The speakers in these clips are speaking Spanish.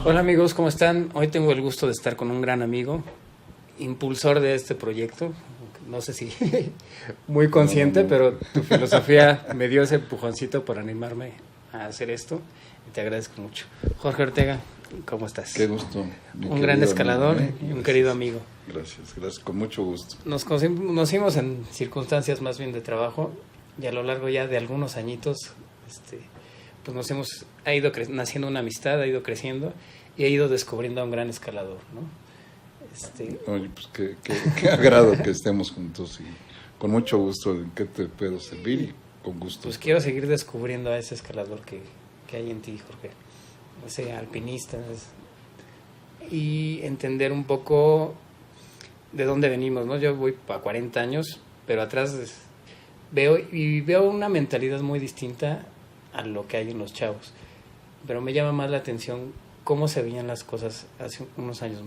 Hola amigos, ¿cómo están? Hoy tengo el gusto de estar con un gran amigo, impulsor de este proyecto. No sé si muy consciente, No. pero tu filosofía me dio ese empujoncito para animarme a hacer esto y te agradezco mucho. Jorge Ortega, ¿cómo estás? Qué gusto. Un gran escalador amigo, y un Gracias. querido amigo. Gracias, con mucho gusto. Nos conocimos en circunstancias más bien de trabajo y a lo largo ya de algunos añitos, pues ha ido naciendo una amistad, ha ido creciendo y he ido descubriendo a un gran escalador, ¿no? Oye, pues qué agrado que estemos juntos y con mucho gusto. ¿En qué te puedo servir? Y con gusto. Pues quiero seguir descubriendo a ese escalador que hay en ti, Jorge, ese alpinista, y entender un poco de dónde venimos, ¿no? Yo voy a 40 años, pero atrás veo una mentalidad muy distinta a lo que hay en los chavos, pero me llama más la atención cómo se veían las cosas hace unos años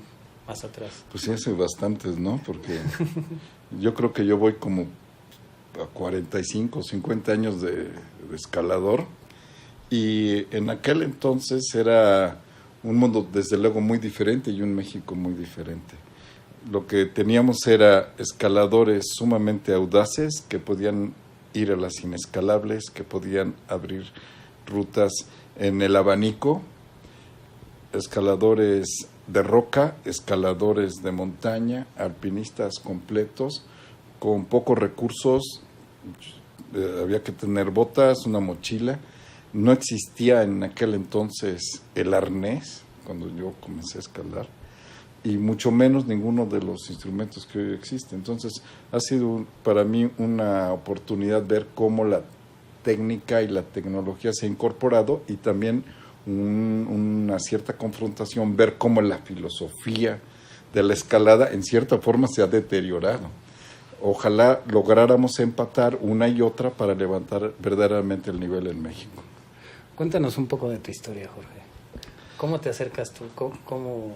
más atrás. Pues sí, hace bastantes, ¿no? Porque yo creo que yo voy como a 45 o 50 años de escalador, y en aquel entonces era un mundo desde luego muy diferente y un México muy diferente. Lo que teníamos era escaladores sumamente audaces que podían ir a las inescalables, que podían abrir rutas en el abanico, escaladores de roca, escaladores de montaña, alpinistas completos, con pocos recursos. Había que tener botas, una mochila. No existía en aquel entonces el arnés, cuando yo comencé a escalar, y mucho menos ninguno de los instrumentos que hoy existen. Entonces ha sido para mí una oportunidad ver cómo la técnica y la tecnología se ha incorporado, y también una cierta confrontación, ver cómo la filosofía de la escalada en cierta forma se ha deteriorado. Ojalá lográramos empatar una y otra para levantar verdaderamente el nivel en México. Cuéntanos un poco de tu historia, Jorge. ¿Cómo te acercas tú? ¿Cómo?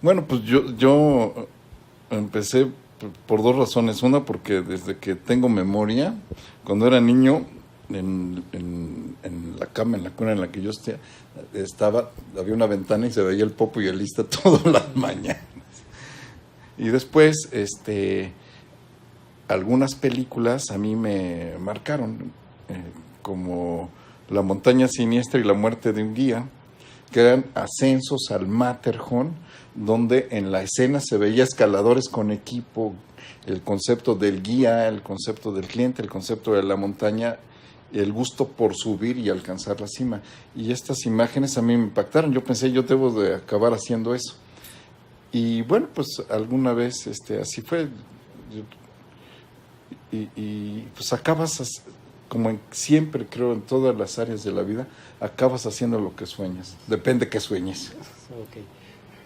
Bueno, pues yo empecé por dos razones. Una, porque desde que tengo memoria, cuando era niño, en la cama, en la cuna en la que yo estaba, había una ventana y se veía el Popo y el Lista todas las mañanas. Y después, algunas películas a mí me marcaron, como La montaña siniestra y La muerte de un guía, que eran ascensos al Matterhorn, donde en la escena se veía escaladores con equipo, el concepto del guía, el concepto del cliente, el concepto de la montaña, el gusto por subir y alcanzar la cima. Y estas imágenes a mí me impactaron. Yo pensé, yo debo de acabar haciendo eso. Y bueno, pues alguna vez así fue. Y pues acabas, como siempre creo en todas las áreas de la vida, acabas haciendo lo que sueñas. Depende qué sueñes. Okay.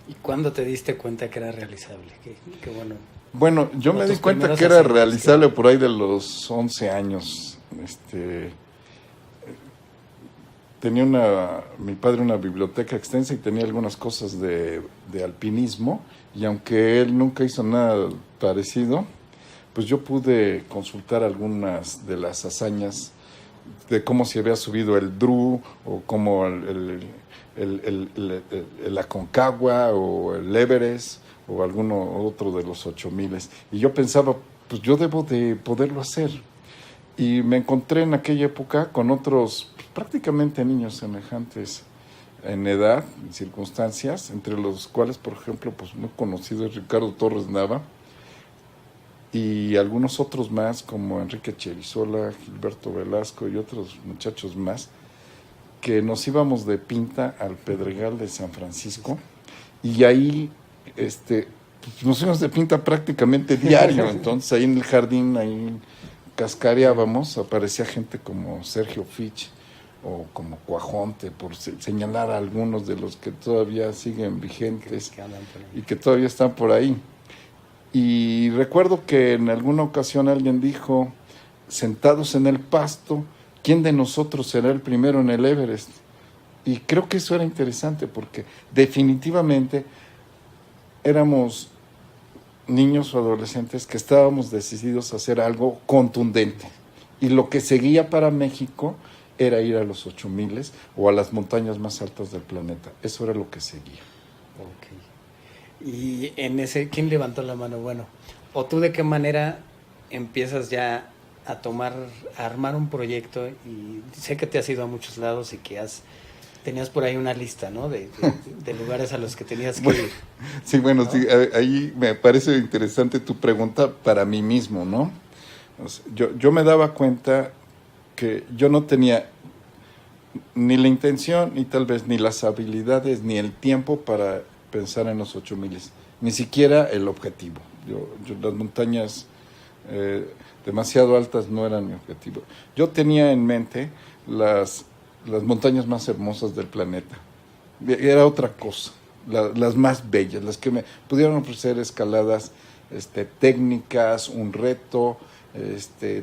¿Y cuándo te diste cuenta que era realizable? Qué bueno. Bueno, yo me di cuenta que era realizable por ahí de los 11 años. Tenía mi padre una biblioteca extensa y tenía algunas cosas de alpinismo, y aunque él nunca hizo nada parecido, pues yo pude consultar algunas de las hazañas de cómo se había subido el Dru, o cómo el Aconcagua, o el Everest, o alguno otro de los 8000. Y yo pensaba, pues yo debo de poderlo hacer. Y me encontré en aquella época con otros prácticamente niños semejantes en edad, en circunstancias, entre los cuales, por ejemplo, pues muy conocido es Ricardo Torres Nava, y algunos otros más como Enrique Cherizola, Gilberto Velasco y otros muchachos más, que nos íbamos de pinta al Pedregal de San Francisco, y ahí nos íbamos de pinta prácticamente diario. Entonces ahí en el jardín, ahí cascareábamos, aparecía gente como Sergio Fitch o como Cuajonte, por señalar a algunos de los que todavía siguen vigentes y que todavía están por ahí. Y recuerdo que en alguna ocasión alguien dijo, sentados en el pasto, ¿quién de nosotros será el primero en el Everest? Y creo que eso era interesante, porque definitivamente éramos niños o adolescentes que estábamos decididos a hacer algo contundente. Y lo que seguía para México era ir a los 8000 o a las montañas más altas del planeta. Eso era lo que seguía. Ok. Y en ese, ¿quién levantó la mano? Bueno, o tú de qué manera empiezas ya a armar un proyecto, y sé que te has ido a muchos lados y que tenías por ahí una lista, ¿no? De lugares a los que tenías que ir. Sí, bueno, ¿no? sí, ahí me parece interesante tu pregunta para mí mismo, ¿no? O sea, yo me daba cuenta que yo no tenía ni la intención, ni tal vez ni las habilidades, ni el tiempo para pensar en los 8000, ni siquiera el objetivo. Las montañas demasiado altas no eran mi objetivo. Yo tenía en mente las montañas más hermosas del planeta. Era otra cosa, las más bellas, las que me pudieron ofrecer escaladas técnicas, un reto,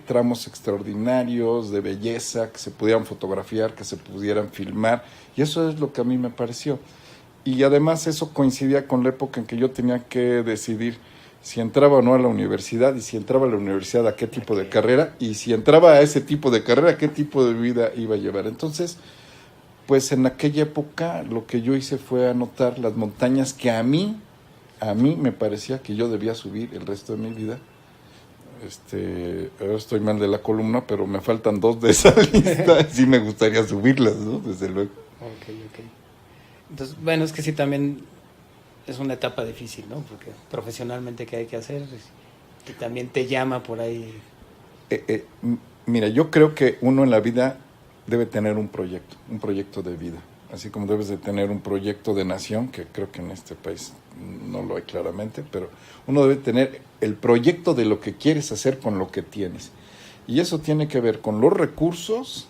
tramos extraordinarios de belleza, que se pudieran fotografiar, que se pudieran filmar, y eso es lo que a mí me pareció. Y además eso coincidía con la época en que yo tenía que decidir si entraba o no a la universidad, y si entraba a la universidad a qué tipo de carrera, y si entraba a ese tipo de carrera, qué tipo de vida iba a llevar. Entonces, pues en aquella época lo que yo hice fue anotar las montañas que a mí me parecía que yo debía subir el resto de mi vida. Ahora estoy mal de la columna, pero me faltan 2 de esa lista. Sí me gustaría subirlas, ¿no? Desde luego. Ok. Entonces, bueno, es que sí, también es una etapa difícil, ¿no? Porque profesionalmente, ¿qué hay que hacer? Y también te llama por ahí. Mira, yo creo que uno en la vida debe tener un proyecto de vida. Así como debes de tener un proyecto de nación, que creo que en este país no lo hay claramente, pero uno debe tener el proyecto de lo que quieres hacer con lo que tienes. Y eso tiene que ver con los recursos,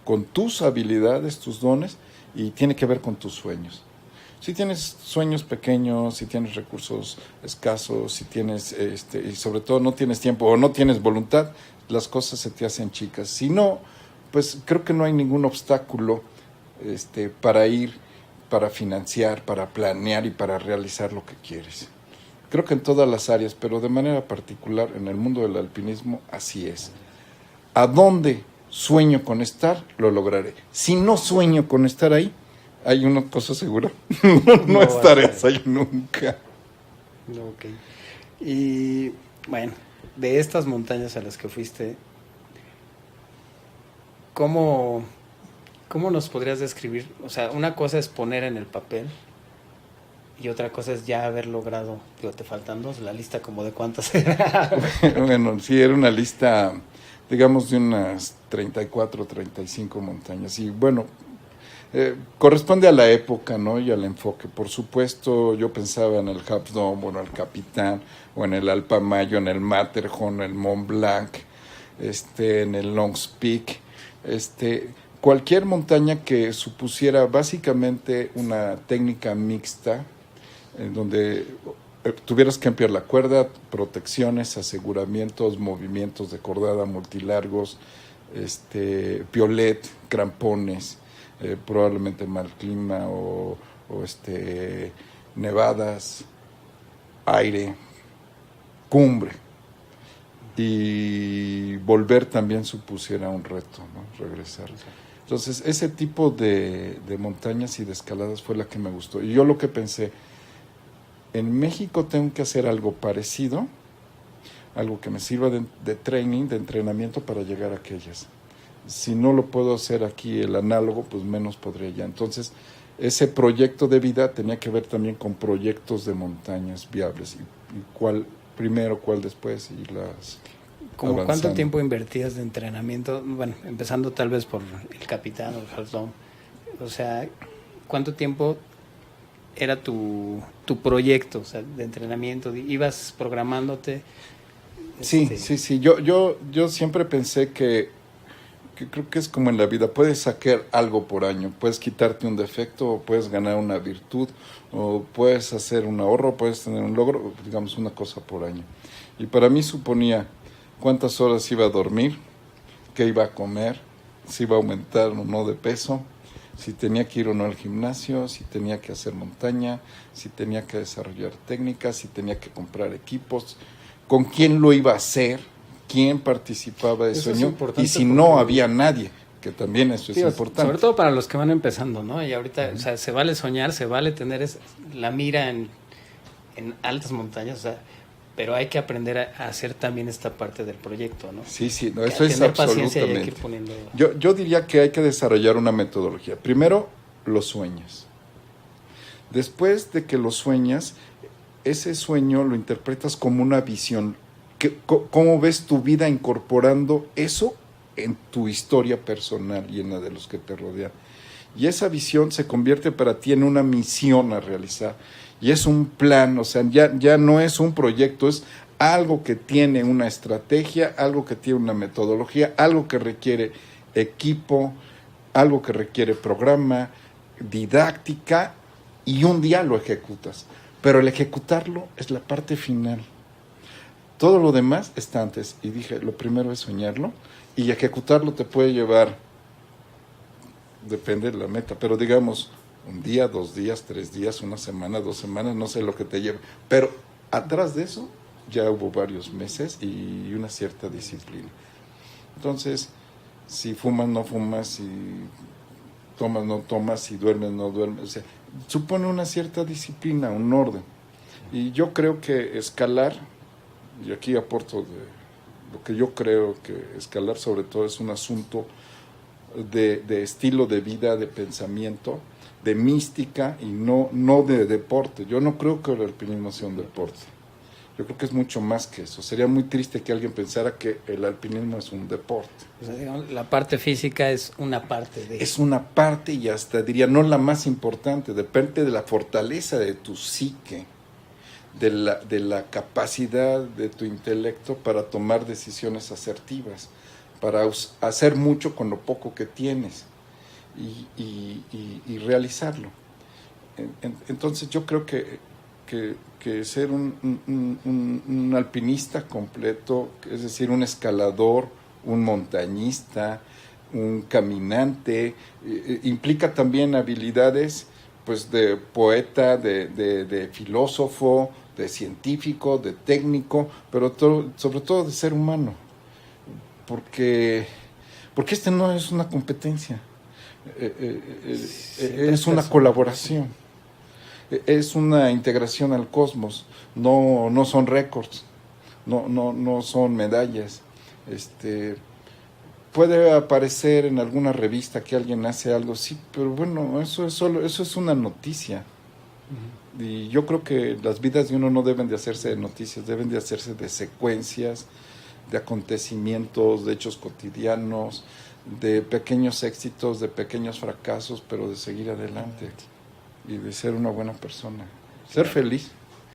con tus habilidades, tus dones, y tiene que ver con tus sueños. Si tienes sueños pequeños, si tienes recursos escasos, si tienes, y sobre todo no tienes tiempo o no tienes voluntad, las cosas se te hacen chicas. Si no, pues creo que no hay ningún obstáculo para ir, para financiar, para planear y para realizar lo que quieres. Creo que en todas las áreas, pero de manera particular en el mundo del alpinismo, así es. ¿A dónde sueño con estar? Lo lograré. Si no sueño con estar ahí, hay una cosa segura, no estaré ahí nunca. Ok. Y bueno, de estas montañas a las que fuiste, ¿cómo nos podrías describir? O sea, una cosa es poner en el papel y otra cosa es ya haber logrado. Digo, te faltan 2, la lista como de cuántas era. Bueno, sí, era una lista, digamos, de unas 34, 35 montañas. Y bueno, corresponde a la época, ¿no? Y al enfoque. Por supuesto, yo pensaba en el Half Dome, o en el Capitán, o en el Alpamayo, en el Matterhorn, en el Mont Blanc, en el Longs Peak, cualquier montaña que supusiera básicamente una técnica mixta, en donde tuvieras que ampliar la cuerda, protecciones, aseguramientos, movimientos de cordada multilargos, piolet, crampones, probablemente mal clima o nevadas, aire, cumbre. Y volver también supusiera un reto, ¿no? Regresar. Entonces, ese tipo de montañas y de escaladas fue la que me gustó. Y yo lo que pensé, en México tengo que hacer algo parecido, algo que me sirva de training, de entrenamiento para llegar a aquellas. Si no lo puedo hacer aquí, el análogo, pues menos podré ya. Entonces, ese proyecto de vida tenía que ver también con proyectos de montañas viables. Y cuál primero, cuál después, y las ¿Como avanzando. cuánto tiempo invertías de entrenamiento? Bueno, empezando tal vez por el Capitán o el Half Dome. O sea, ¿cuánto tiempo era tu proyecto, o sea, de entrenamiento? ¿Ibas programándote? Sí. Yo siempre pensé que creo que es como en la vida, puedes sacar algo por año, puedes quitarte un defecto, o puedes ganar una virtud, o puedes hacer un ahorro, puedes tener un logro, digamos una cosa por año. Y para mí suponía cuántas horas iba a dormir, qué iba a comer, si iba a aumentar o no de peso, si tenía que ir o no al gimnasio, si tenía que hacer montaña, si tenía que desarrollar técnicas, si tenía que comprar equipos, con quién lo iba a hacer, quién participaba de sueño, y si no había nadie, que también eso es Digo, importante. sobre todo para los que van empezando, ¿no? Y ahorita, o sea, se vale soñar, se vale tener la mira en altas montañas, o sea, pero hay que aprender a hacer también esta parte del proyecto, ¿no? Sí, no, Que eso es tener paciencia y hay que absolutamente. ir poniendo... Yo diría que hay que desarrollar una metodología. Primero, lo sueñas. Después de que lo sueñas, ese sueño lo interpretas como una visión. ¿Cómo ves tu vida incorporando eso en tu historia personal y en la de los que te rodean? Y esa visión se convierte para ti en una misión a realizar. Y es un plan, o sea, ya no es un proyecto, es algo que tiene una estrategia, algo que tiene una metodología, algo que requiere equipo, algo que requiere programa, didáctica, y un día lo ejecutas. Pero el ejecutarlo es la parte final. Todo lo demás está antes. Y dije, lo primero es soñarlo, y ejecutarlo te puede llevar, depende de la meta, pero digamos, un día, 2 días, 3 días, 1 semana, 2 semanas, no sé lo que te lleve. Pero atrás de eso ya hubo varios meses y una cierta disciplina. Entonces, si fumas, no fumas, si tomas, no tomas, si duermes, no duermes, o sea, supone una cierta disciplina, un orden. Y yo creo que escalar, y aquí aporto de lo que yo creo que escalar sobre todo es un asunto de estilo de vida, de pensamiento, de mística y no de deporte. Yo no creo que el alpinismo sea un deporte. Yo creo que es mucho más que eso. Sería muy triste que alguien pensara que el alpinismo es un deporte. O sea, digamos, la parte física es una parte de... Es una parte y hasta diría no la más importante. Depende de la fortaleza de tu psique, de la capacidad de tu intelecto para tomar decisiones asertivas, para hacer mucho con lo poco que tienes y realizarlo. Entonces yo creo que ser un alpinista completo, es decir, un escalador, un montañista, un caminante, implica también habilidades pues de poeta, de filósofo, de científico, de técnico, pero sobre todo de ser humano, porque este no es una competencia, es una colaboración, es una integración al cosmos, no son récords, no son medallas. Puede aparecer en alguna revista que alguien hace algo, sí, pero bueno, eso es una noticia. Y yo creo que las vidas de uno no deben de hacerse de noticias, deben de hacerse de secuencias, de acontecimientos, de hechos cotidianos, de pequeños éxitos, de pequeños fracasos, pero de seguir adelante y de ser una buena persona, ser feliz.